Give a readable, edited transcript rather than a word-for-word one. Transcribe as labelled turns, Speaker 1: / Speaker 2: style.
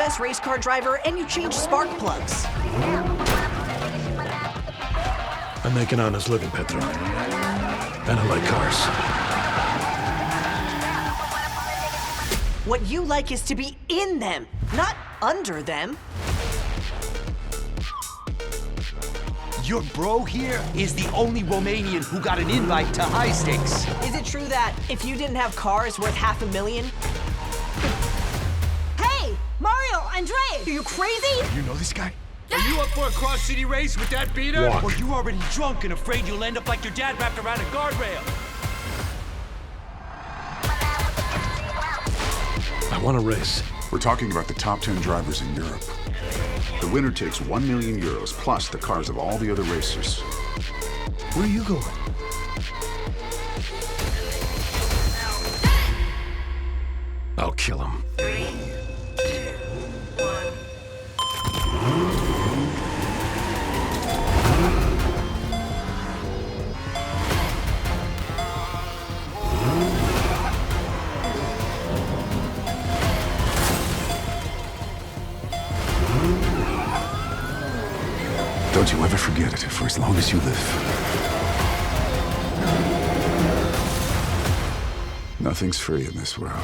Speaker 1: best race car driver and you change spark plugs.
Speaker 2: I make an honest living, Pedro. And I like cars.
Speaker 1: What you like is to be in them, not under them.
Speaker 3: Your bro here is the only Romanian who got an invite to high stakes.
Speaker 1: Is it true that if you didn't have cars worth $500,000? Hey, Mario, Andrei, are you crazy?
Speaker 3: You know this guy?
Speaker 4: Are you up for a cross-city race with that beater?
Speaker 2: Walk.
Speaker 3: Or you already drunk and afraid you'll end up like your dad wrapped around a guardrail?
Speaker 2: I want to race.
Speaker 5: We're talking about the top 10 drivers in Europe. The winner takes 1 million euros plus the cars of all the other racers.
Speaker 2: Where are you going? I'll kill him.
Speaker 5: Don't you ever forget it for as long as you live. Nothing's free in this world.